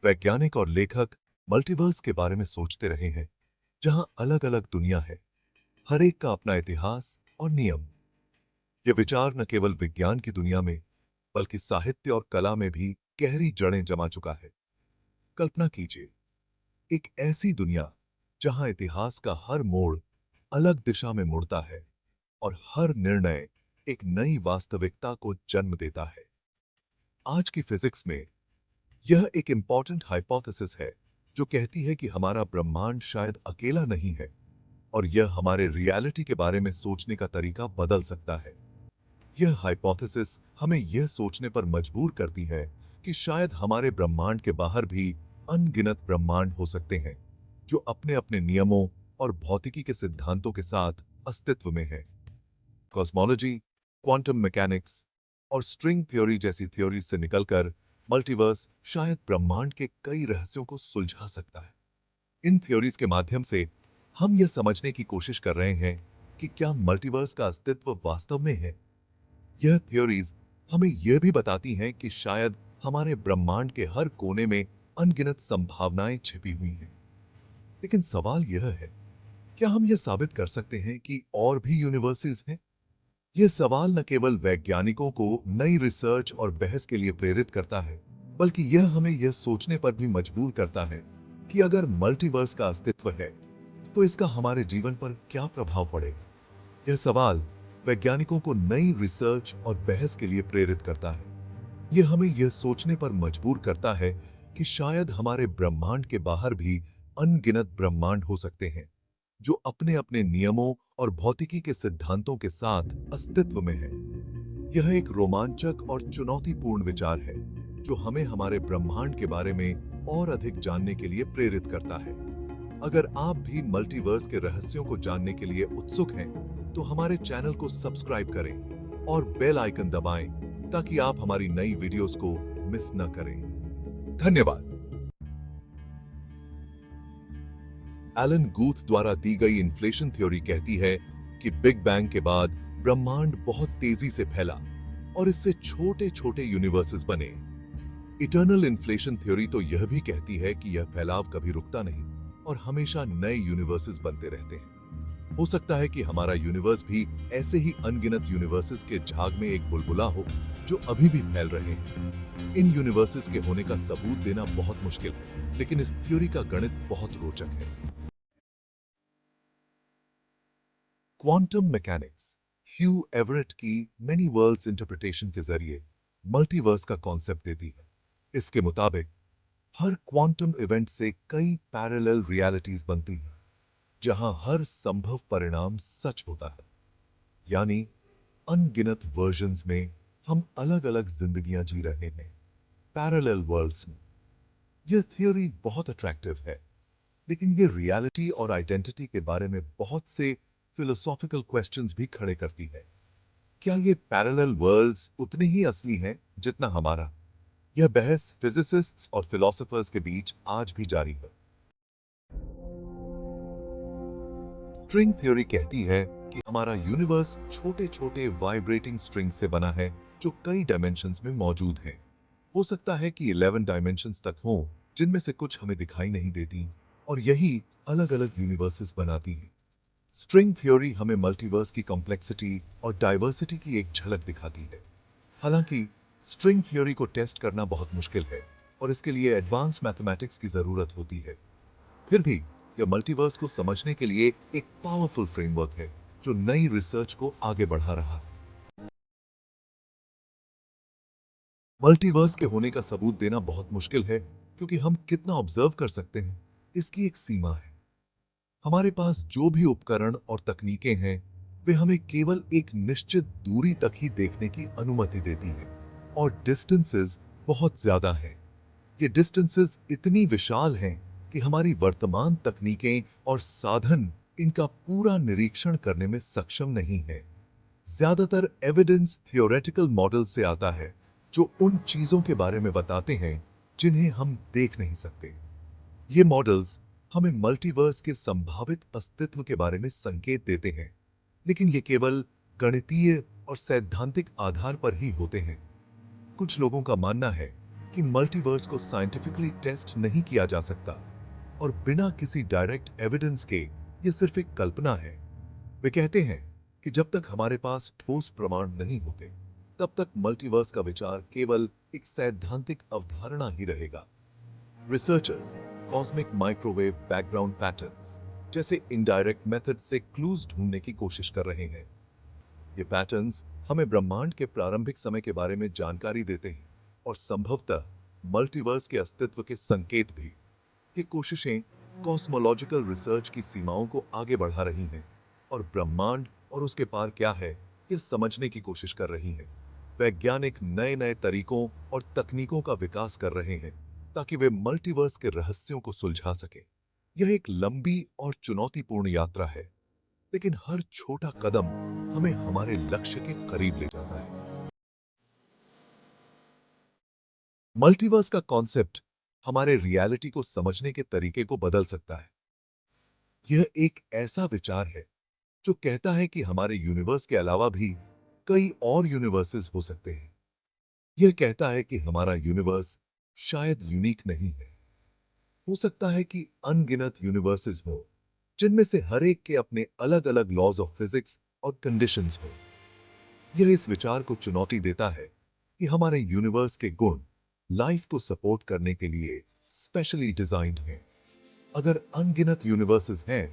वैज्ञानिक और लेखक मल्टीवर्स के बारे में सोचते रहे हैं, जहां अलग-अलग दुनिया है, हर एक का अपना इतिहास और नियम। ये विचार न केवल विज्ञान की दुनिया में, बल्कि साहित्य और कला में भी गहरी जड़ें जमा चुका है। कल्पना कीजिए, एक ऐसी दुनिया जहां इतिहास का हर मोड़ अलग दिशा में मुड़ता है और हर निर्णय एक नई वास्तविकता को जन्म देता है। आज की फिजिक्स में यह एक इंपॉर्टेंट हाइपोथेसिस है जो कहती है कि हमारा ब्रह्मांड शायद अकेला नहीं है और यह हमारे रियलिटी के बारे में सोचने का तरीका बदल सकता है। यह हाइपोथेसिस हमें यह सोचने पर मजबूर करती है कि शायद हमारे ब्रह्मांड के बाहर भी अनगिनत ब्रह्मांड हो सकते हैं जो अपने अपने नियमों और भौतिकी के सिद्धांतों के साथ अस्तित्व में है। कॉस्मोलॉजी, क्वांटम मैकेनिक्स और स्ट्रिंग थ्योरी जैसी थ्योरीज से निकलकर मल्टीवर्स शायद ब्रह्मांड के कई रहस्यों को सुलझा सकता है। इन थ्योरीज के माध्यम से हम यह समझने की कोशिश कर रहे हैं कि क्या मल्टीवर्स का अस्तित्व वास्तव में है। यह थ्योरीज हमें यह भी बताती हैं कि शायद हमारे ब्रह्मांड के हर कोने में अनगिनत संभावनाएं छिपी हुई हैं। लेकिन सवाल यह है, क्या हम यह साबित कर सकते हैं कि और भी यूनिवर्सेस हैं? यह सवाल न केवल वैज्ञानिकों को नई रिसर्च और बहस के लिए प्रेरित करता है, बल्कि यह हमें यह सोचने पर भी मजबूर करता है कि अगर मल्टीवर्स का अस्तित्व है, तो इसका हमारे जीवन पर क्या प्रभाव पड़ेगा। यह सवाल वैज्ञानिकों को नई रिसर्च और बहस के लिए प्रेरित करता है। यह हमें यह सोचने पर मजबूर करता है कि शायद हमारे ब्रह्मांड के बाहर भी अनगिनत ब्रह्मांड हो सकते हैं जो अपने अपने नियमों और भौतिकी के सिद्धांतों के साथ अस्तित्व में है। यह एक रोमांचक और चुनौतीपूर्ण विचार है जो हमें हमारे ब्रह्मांड के बारे में और अधिक जानने के लिए प्रेरित करता है। अगर आप भी मल्टीवर्स के रहस्यों को जानने के लिए उत्सुक हैं, तो हमारे चैनल को सब्सक्राइब करें और बेल आइकन दबाएं ताकि आप हमारी नई वीडियोस को मिस न करें। धन्यवाद। एलन गूथ द्वारा दी गई इन्फ्लेशन थ्योरी कहती है कि बिग बैंग के बाद ब्रह्मांड बहुत तेजी से फैला और इससे छोटे छोटे यूनिवर्सेस बने। इटर्नल इन्फ्लेशन थ्योरी तो यह भी कहती है कि यह फैलाव कभी रुकता नहीं और हमेशा नए यूनिवर्सेस बनते रहते हैं। हो सकता है कि हमारा यूनिवर्स भी ऐसे ही अनगिनत यूनिवर्सेस के झाग में एक बुलबुला हो जो अभी भी फैल रहे हैं। इन यूनिवर्सेस के होने का सबूत देना बहुत मुश्किल है, लेकिन इस थ्योरी का गणित बहुत रोचक है। क्वांटम मैकेनिक्स ह्यू एवरेट की मेनी वर्ल्ड्स इंटरप्रिटेशन के जरिए मल्टीवर्स का कॉन्सेप्ट देती है। इसके मुताबिक हर क्वांटम इवेंट से कई पैरेलल रियलिटीज बनती हैं, जहां हर संभव परिणाम सच होता है। यानी अनगिनत वर्जन्स में हम अलग-अलग जिंदगियां जी रहे हैं, पैरेलल वर्ल्ड्स में। यह थ्योरी बहुत अट्रैक्टिव है, लेकिन ये रियलिटी और आइडेंटिटी के बारे में बहुत से फिलोसॉफिकल क्वेश्चंस भी खड़े करती है। क्या ये पैरेलल वर्ल्ड्स उतने ही असली हैं जितना हमारा? यह बहस फिजिसिस्ट्स और फिलोसोफर्स के बीच आज भी जारी है। स्ट्रिंग थ्योरी कहती है कि हमारा यूनिवर्स छोटे-छोटे वाइब्रेटिंग स्ट्रिंग्स से बना है जो कई डायमेंशंस में मौजूद हैं। हो सकता है कि 11 डायमेंशंस तक हों, जिनमें से कुछ हमें दिखाई नहीं देती और यही अलग-अलग यूनिवर्सेस बनाती हैं। स्ट्रिंग थ्योरी हमें मल्टीवर्स की कॉम्प्लेक्सिटी और डाइवर्सिटी की एक झलक दिखाती है। हालांकि स्ट्रिंग थ्योरी को टेस्ट करना बहुत मुश्किल है और इसके लिए एडवांस मैथमेटिक्स की जरूरत होती है। फिर भी यह मल्टीवर्स को समझने के लिए एक पावरफुल फ्रेमवर्क है जो नई रिसर्च को आगे बढ़ा रहा है। मल्टीवर्स के होने का सबूत देना बहुत मुश्किल है क्योंकि हम कितना ऑब्जर्व कर सकते हैं, इसकी एक सीमा है। हमारे पास जो भी उपकरण और तकनीकें हैं, वे हमें केवल एक निश्चित दूरी तक ही देखने की अनुमति देती हैं और डिस्टेंसेस बहुत ज्यादा हैं। ये डिस्टेंसेस इतनी विशाल हैं कि हमारी वर्तमान तकनीकें और साधन इनका पूरा निरीक्षण करने में सक्षम नहीं है। ज्यादातर एविडेंस थियोरेटिकल मॉडल से आता है जो उन चीजों के बारे में बताते हैं जिन्हें हम देख नहीं सकते। ये मॉडल्स हमें मल्टीवर्स के संभावित अस्तित्व के बारे में संकेत देते हैं, लेकिन ये केवल गणितीय और सैद्धांतिक आधार पर ही होते हैं। कुछ लोगों का मानना है कि मल्टीवर्स को साइंटिफिकली टेस्ट नहीं किया जा सकता और बिना किसी डायरेक्ट एविडेंस के ये सिर्फ एक कल्पना है। वे कहते हैं कि जब तक हमारे पास ठोस प्रमाण नहीं होते, तब तक मल्टीवर्स का विचार केवल एक सैद्धांतिक अवधारणा ही रहेगा। Researchers cosmic microwave background patterns जैसे इनडायरेक्ट मेथड से क्लूज ढूंढने की कोशिश कर रहे हैं। ये पैटर्न्स हमें ब्रह्मांड के प्रारंभिक समय के बारे में जानकारी देते हैं और संभवतः मल्टीवर्स के अस्तित्व के संकेत भी। ये कोशिशें कॉस्मोलॉजिकल रिसर्च की सीमाओं को आगे बढ़ा रही हैं और ब्रह्मांड और उसके पार क्या है, ये समझने की कोशिश कर रही हैं। वैज्ञानिक नए नए तरीकों और तकनीकों का विकास कर रहे हैं ताकि वे मल्टीवर्स के रहस्यों को सुलझा सके। यह एक लंबी और चुनौतीपूर्ण यात्रा है, लेकिन हर छोटा कदम हमें हमारे लक्ष्य के करीब ले जाता है। मल्टीवर्स का कॉन्सेप्ट हमारे रियलिटी को समझने के तरीके को बदल सकता है। यह एक ऐसा विचार है जो कहता है कि हमारे यूनिवर्स के अलावा भी कई और यूनिवर्सेस हो सकते हैं। यह कहता है कि हमारा यूनिवर्स शायद यूनिक नहीं है। हो सकता है कि अनगिनत यूनिवर्सेस हो, जिनमें से हर एक के अपने अलग अलग लॉज ऑफ फिजिक्स और कंडीशंस हो। यह इस विचार को चुनौती देता है कि हमारे यूनिवर्स के गुण लाइफ को सपोर्ट करने के लिए स्पेशली डिजाइन्ड हैं। अगर अनगिनत यूनिवर्सेस हैं,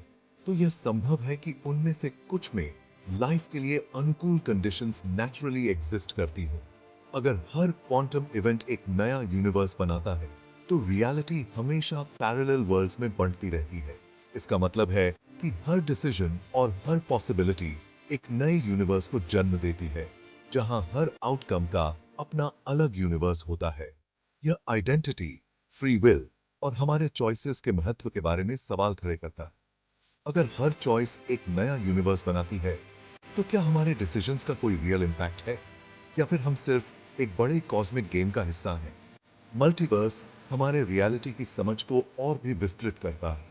तो यह संभव है कि उनमें से कुछ में लाइफ के लिए अनुकूल कंडीशंस नेचुरली एग्जिस्ट करती हो। अगर हर क्वांटम इवेंट एक नया यूनिवर्स बनाता है, तो रियलिटी हमेशा पैरेलल वर्ल्ड्स में बढ़ती रहती है। इसका मतलब है कि हर डिसीजन और हर पॉसिबिलिटी एक नए यूनिवर्स को जन्म देती है, जहां हर आउटकम का अपना अलग यूनिवर्स होता है। यह आइडेंटिटी, फ्री विल और हमारे चॉइसेस के महत्व के बारे में सवाल खड़े करता है। अगर हर चॉइस एक नया यूनिवर्स बनाती है, तो क्या हमारे डिसीजंस का कोई रियल इंपैक्ट है, या फिर हम सिर्फ एक बड़े कॉस्मिक गेम का हिस्सा हैं? मल्टीवर्स हमारे रियलिटी की समझ को और भी विस्तृत करता है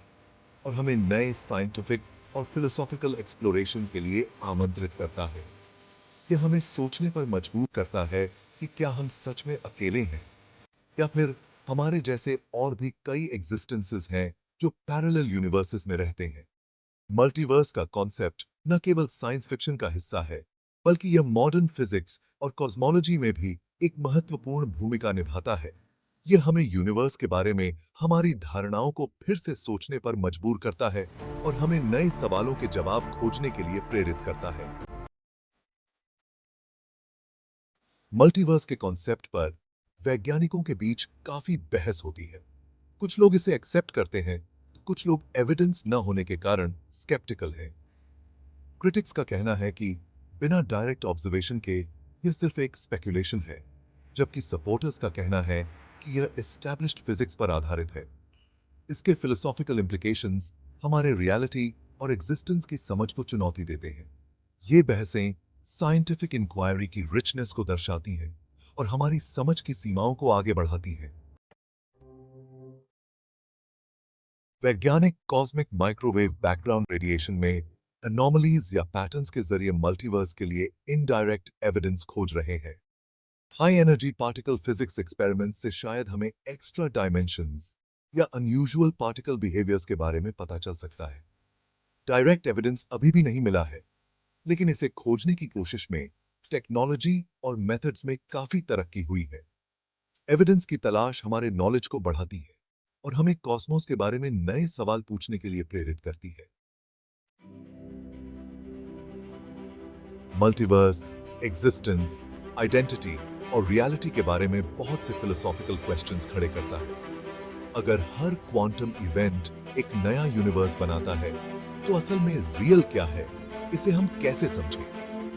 और हमें नए साइंटिफिक और फिलोसॉफिकल एक्सप्लोरेशन के लिए आमंत्रित करता है। यह हमें सोचने पर मजबूर करता है कि क्या हम सच में अकेले हैं, या फिर हमारे जैसे और भी कई एग्जिस्टेंसेस हैं जो पैरेलल यूनिवर्सेस में रहते हैं। मल्टीवर्स का कॉन्सेप्ट न केवल साइंस फिक्शन का हिस्सा है, बल्कि यह मॉडर्न फिजिक्स और कॉस्मोलॉजी में भी एक महत्वपूर्ण भूमिका निभाता है। यह हमें यूनिवर्स के बारे में हमारी धारणाओं को फिर से सोचने पर मजबूर करता है और हमें नए सवालों के जवाब खोजने के लिए प्रेरित करता है। मल्टीवर्स के कॉन्सेप्ट पर वैज्ञानिकों के बीच काफी बहस होती है। कुछ लोग इसे एक्सेप्ट करते हैं, कुछ लोग एविडेंस न होने के कारण स्केप्टिकल हैं। क्रिटिक्स का कहना है कि बिना डायरेक्ट ऑब्जर्वेशन के यह सिर्फ एक स्पेकुलेशन है, जबकि सपोर्टर्स का कहना है कि यह एस्टैब्लिश्ड फिजिक्स पर आधारित है। इसके फिलोसॉफिकल इम्प्लीकेशंस हमारे रियलिटी और एग्जिस्टेंस की समझ को चुनौती देते हैं। ये बहसें साइंटिफिक इंक्वायरी की रिचनेस को दर्शाती हैं और हमारी समझ की सीमाओं को आगे बढ़ाती हैं। वैज्ञानिक कॉस्मिक माइक्रोवेव बैकग्राउंड रेडिएशन में एनॉमलीज या पैटर्न्स के जरिए मल्टीवर्स के लिए इनडायरेक्ट एविडेंस खोज रहे हैं। High energy particle physics experiments से शायद हमें एक्स्ट्रा डायमेंशंस या अनयूजुअल पार्टिकल बिहेवियर्स के बारे में पता चल सकता है। डायरेक्ट एविडेंस अभी भी नहीं मिला है, लेकिन इसे खोजने की कोशिश में टेक्नोलॉजी और मेथड्स में काफी तरक्की हुई है। एविडेंस की तलाश हमारे नॉलेज को बढ़ाती है और हमें कॉस्मोस के बारे में नए सवाल पूछने के लिए प्रेरित करती है। मल्टीवर्स, एग्जिस्टेंस, आइडेंटिटी और रियलिटी के बारे में बहुत से फिलोसॉफिकल क्वेश्चंस खड़े करता है। अगर हर क्वांटम इवेंट एक नया यूनिवर्स बनाता है, तो असल में रियल क्या है? इसे हम कैसे समझें?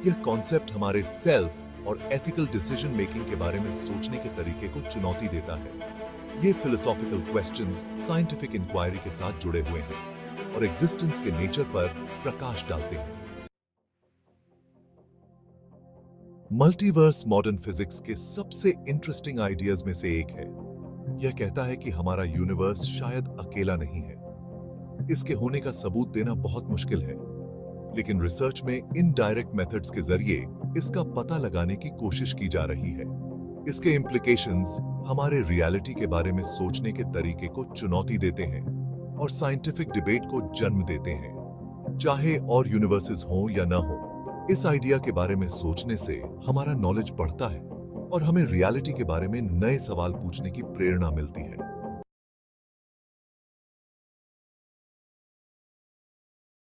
यह कॉन्सेप्ट हमारे सेल्फ और एथिकल डिसीजन मेकिंग के बारे में सोचने के तरीके को चुनौती देता है। ये फिलोसॉफिकल क्वेश्चंस साइंटिफिक इंक्वायरी के साथ जुड़े हुए हैं और एग्जिस्टेंस के नेचर पर प्रकाश डालते हैं। मल्टीवर्स मॉडर्न फिजिक्स के सबसे इंटरेस्टिंग आइडियाज में से एक है। यह कहता है कि हमारा यूनिवर्स शायद अकेला नहीं है। इसके होने का सबूत देना बहुत मुश्किल है, लेकिन रिसर्च में इनडायरेक्ट मेथड्स के जरिए इसका पता लगाने की कोशिश की जा रही है। इसके इम्प्लीकेशंस हमारे रियलिटी के बारे में सोचने के तरीके को चुनौती देते हैं और साइंटिफिक डिबेट को जन्म देते हैं। चाहे और यूनिवर्सेस हो या ना हो, इस आइडिया के बारे में सोचने से हमारा नॉलेज बढ़ता है और हमें रियलिटी के बारे में नए सवाल पूछने की प्रेरणा मिलती है।